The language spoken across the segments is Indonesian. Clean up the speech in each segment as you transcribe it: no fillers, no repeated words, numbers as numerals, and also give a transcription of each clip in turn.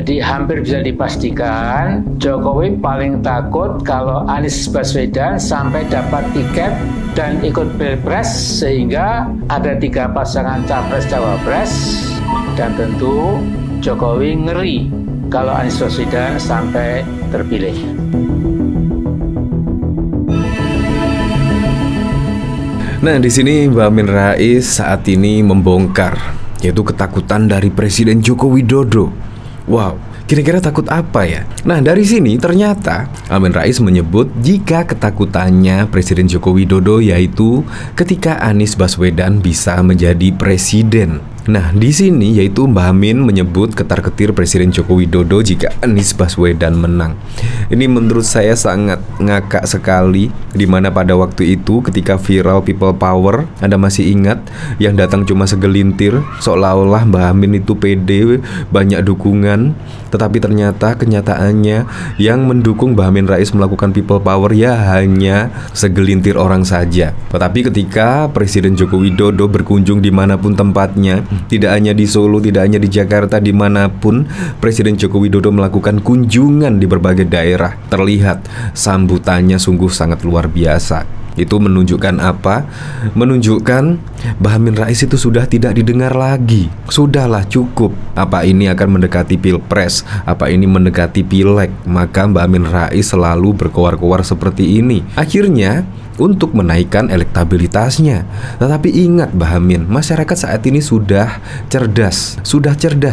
Jadi hampir bisa dipastikan Jokowi paling takut kalau Anies Baswedan sampai dapat tiket dan ikut pilpres, sehingga ada 3 pasangan capres-cawapres, dan tentu Jokowi ngeri kalau Anies Baswedan sampai terpilih. Nah, di sini Mbak Amin Rais saat ini membongkar, yaitu ketakutan dari Presiden Joko Widodo. Wow, kira-kira takut apa ya? Nah, dari sini ternyata Amin Rais menyebut jika ketakutannya Presiden Joko Widodo yaitu ketika Anies Baswedan bisa menjadi presiden. Nah, di sini yaitu Mbak Amin menyebut ketar-ketir Presiden Joko Widodo jika Anies Baswedan menang. Ini menurut saya sangat ngakak sekali, dimana pada waktu itu ketika viral People Power, Anda masih ingat, yang datang cuma segelintir, seolah-olah Mbak Amin itu pede, banyak dukungan, tetapi ternyata kenyataannya yang mendukung Mbak Amin Rais melakukan People Power ya hanya segelintir orang saja. Tetapi ketika Presiden Joko Widodo berkunjung dimanapun tempatnya, tidak hanya di Solo, tidak hanya di Jakarta, dimanapun Presiden Joko Widodo melakukan kunjungan di berbagai daerah, terlihat sambutannya sungguh sangat luar biasa. Itu menunjukkan apa? Menunjukkan Mbak Amin Rais itu sudah tidak didengar lagi. Sudahlah, cukup. Apa ini akan mendekati pilpres? Apa ini mendekati pileg? Maka Mbak Amin Rais selalu berkoar-koar seperti ini. Akhirnya untuk menaikkan elektabilitasnya. Tetapi ingat Mbak Amin, masyarakat saat ini sudah cerdas,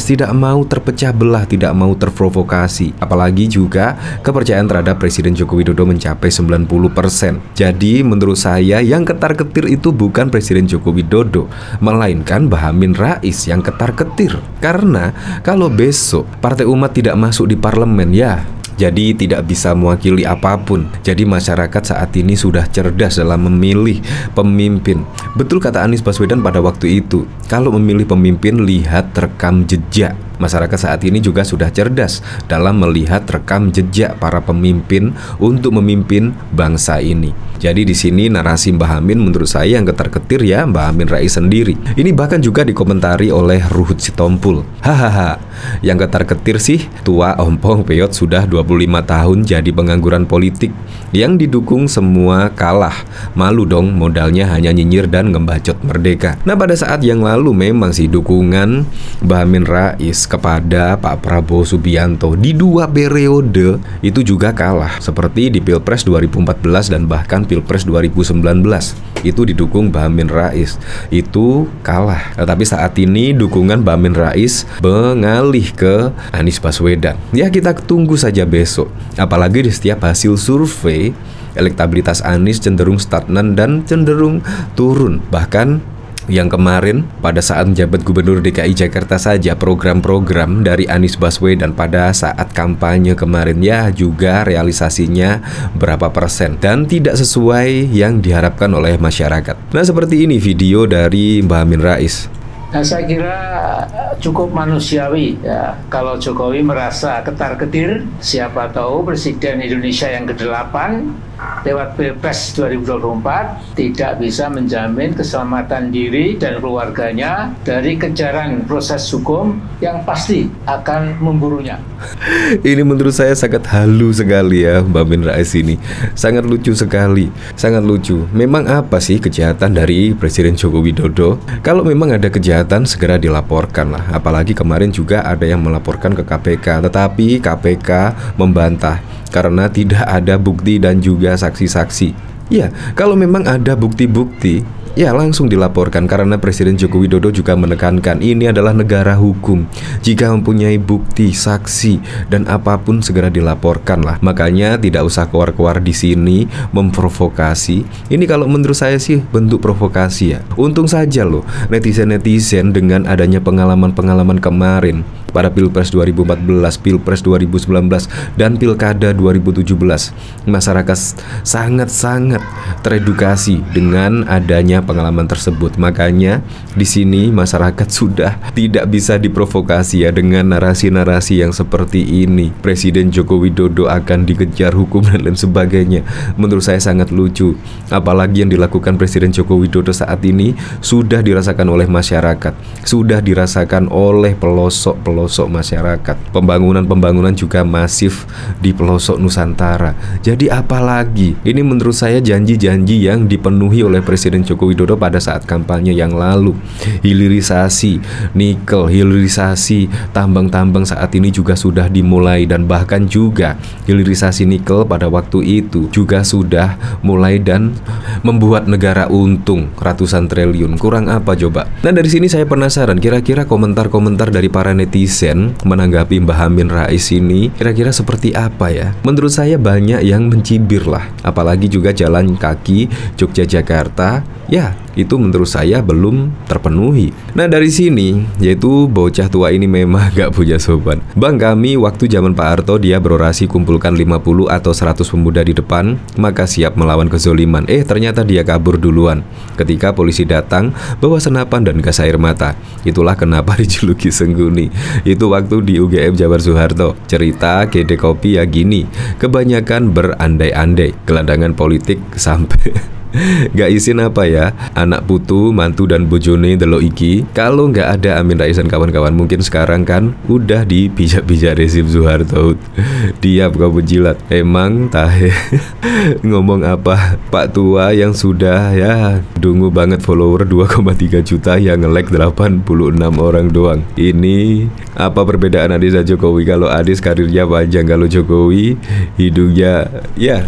tidak mau terpecah belah, tidak mau terprovokasi. Apalagi juga kepercayaan terhadap Presiden Joko Widodo mencapai 90%. Jadi menurut saya yang ketar-ketir itu bukan Presiden Joko Widodo, melainkan Mbak Amin Rais yang ketar-ketir. Karena kalau besok Partai Umat tidak masuk di parlemen, ya jadi tidak bisa mewakili apapun. Jadi masyarakat saat ini sudah cerdas dalam memilih pemimpin. Betul kata Anies Baswedan pada waktu itu, kalau memilih pemimpin lihat rekam jejak. Masyarakat saat ini juga sudah cerdas dalam melihat rekam jejak para pemimpin untuk memimpin bangsa ini. Jadi di sini narasi Mbak Amin menurut saya yang ketar-ketir ya Mbak Amin Rais sendiri. Ini bahkan juga dikomentari oleh Ruhut Sitompul. Hahaha, yang ketar-ketir sih tua ompong peyot sudah 25 tahun jadi pengangguran politik, yang didukung semua kalah. Malu dong, modalnya hanya nyinyir dan ngebacot merdeka. Nah, pada saat yang lalu memang sih dukungan Mbak Amin Rais kepada Pak Prabowo Subianto di 2 periode itu juga kalah, seperti di Pilpres 2014 dan bahkan Pilpres 2019 itu didukung Mbak Amin Rais, itu kalah. Tetapi saat ini dukungan Mbak Amin Rais mengalih ke Anies Baswedan. Ya, kita tunggu saja besok. Apalagi di setiap hasil survei elektabilitas Anies cenderung stagnan dan cenderung turun. Bahkan yang kemarin pada saat menjabat Gubernur DKI Jakarta saja, program-program dari Anies Baswedan pada saat kampanye kemarin ya juga realisasinya berapa persen dan tidak sesuai yang diharapkan oleh masyarakat. Nah, seperti ini video dari Mbak Amin Rais. Nah, saya kira cukup manusiawi ya kalau Jokowi merasa ketar-ketir. Siapa tahu Presiden Indonesia yang ke-8 lewat Pilpres 2024 tidak bisa menjamin keselamatan diri dan keluarganya dari kejaran proses hukum yang pasti akan memburunya. Ini menurut saya sangat halu sekali ya Mbak Amin Rais ini. Sangat lucu sekali, sangat lucu. Memang apa sih kejahatan dari Presiden Joko Widodo? Kalau memang ada kejahatan segera dilaporkan lah. Apalagi kemarin juga ada yang melaporkan ke KPK, tetapi KPK membantah karena tidak ada bukti dan juga saksi-saksi. Ya, kalau memang ada bukti-bukti, ya langsung dilaporkan karena Presiden Joko Widodo juga menekankan ini adalah negara hukum. Jika mempunyai bukti, saksi, dan apapun segera dilaporkan lah. Makanya tidak usah keluar-keluar di sini memprovokasi. Ini kalau menurut saya sih bentuk provokasi ya. Untung saja loh netizen-netizen dengan adanya pengalaman-pengalaman kemarin pada Pilpres 2014, Pilpres 2019, dan Pilkada 2017. Masyarakat sangat-sangat teredukasi dengan adanya pengalaman tersebut. Makanya di sini masyarakat sudah tidak bisa diprovokasi ya dengan narasi-narasi yang seperti ini. Presiden Joko Widodo akan dikejar hukum dan lain sebagainya. Menurut saya sangat lucu. Apalagi yang dilakukan Presiden Joko Widodo saat ini sudah dirasakan oleh masyarakat, sudah dirasakan oleh pelosok-pelosok pelosok masyarakat. Pembangunan juga masif di pelosok Nusantara. Jadi apalagi? Ini menurut saya janji-janji yang dipenuhi oleh Presiden Joko Widodo pada saat kampanye yang lalu. Hilirisasi nikel, hilirisasi tambang-tambang saat ini juga sudah dimulai, dan bahkan juga hilirisasi nikel pada waktu itu juga sudah mulai dan membuat negara untung ratusan triliun. Kurang apa coba? Nah, dari sini saya penasaran, kira-kira komentar-komentar dari para netizen menanggapi Mbah Amin Rais ini kira-kira seperti apa ya? Menurut saya banyak yang mencibir lah. Apalagi juga jalan kaki Jogja-Jakarta, ya itu menurut saya belum terpenuhi. Nah, dari sini yaitu bocah tua ini memang gak punya sopan. Bang, kami waktu zaman Pak Harto dia berorasi kumpulkan 50 atau 100 pemuda di depan, maka siap melawan kezoliman. Ternyata dia kabur duluan ketika polisi datang bawa senapan dan gas air mata. Itulah kenapa dijuluki Sengguni. Itu waktu di UGM Jabar Soeharto. Cerita Gede Kopi ya gini, kebanyakan berandai-andai, gelandangan politik sampai gak izin apa ya, anak putu, mantu dan bojone delok iki. Kalau nggak ada Amin Rais dan kawan-kawan, mungkin sekarang kan udah dipijak-pijak rezim Soeharto. Diam kau penjilat. Emang tahe ngomong apa Pak tua yang sudah ya dungu banget follower 2,3 juta yang nge-like 86 orang doang. Ini apa perbedaan Adis dan Jokowi? Kalau Adis karirnya panjang, kalau Jokowi hidungnya ya.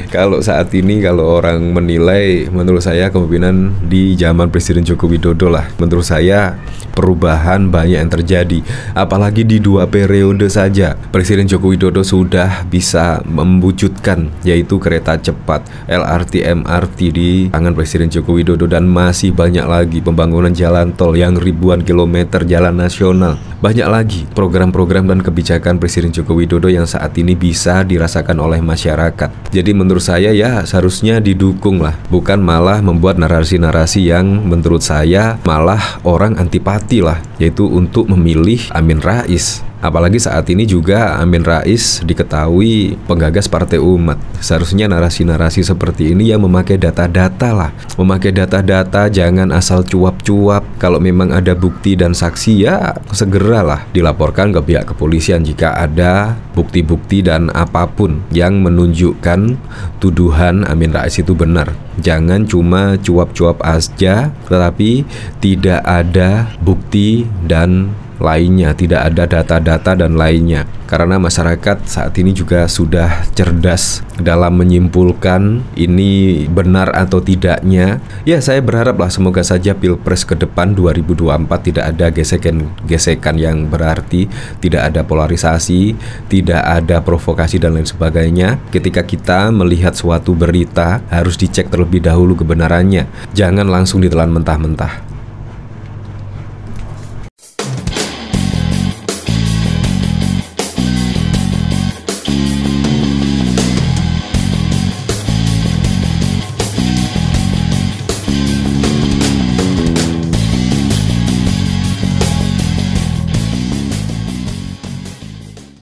Kalau saat ini kalau orang menilai, menurut saya kepemimpinan di zaman Presiden Joko Widodo lah. Menurut saya perubahan banyak yang terjadi. Apalagi di 2 periode saja Presiden Joko Widodo sudah bisa mewujudkan yaitu kereta cepat LRT MRT di tangan Presiden Joko Widodo, dan masih banyak lagi pembangunan jalan tol yang ribuan kilometer jalan nasional. Banyak lagi program-program dan kebijakan Presiden Joko Widodo yang saat ini bisa dirasakan oleh masyarakat. Jadi menurut saya ya seharusnya didukung lah, bukan malah membuat narasi-narasi yang menurut saya malah orang antipati lah, yaitu untuk memilih Amin Rais. Apalagi saat ini juga Amin Rais diketahui penggagas Partai Umat. Seharusnya narasi-narasi seperti ini yang memakai data-data lah. Memakai data-data, jangan asal cuap-cuap. Kalau memang ada bukti dan saksi ya segeralah dilaporkan ke pihak kepolisian jika ada bukti-bukti dan apapun yang menunjukkan tuduhan Amin Rais itu benar. Jangan cuma cuap-cuap aja tetapi tidak ada bukti dan lainnya, tidak ada data-data dan lainnya. Karena masyarakat saat ini juga sudah cerdas dalam menyimpulkan ini benar atau tidaknya. Ya, saya berharaplah semoga saja Pilpres ke depan 2024 tidak ada gesekan yang berarti, tidak ada polarisasi, tidak ada provokasi dan lain sebagainya. Ketika kita melihat suatu berita harus dicek terlebih dahulu kebenarannya. Jangan langsung ditelan mentah-mentah.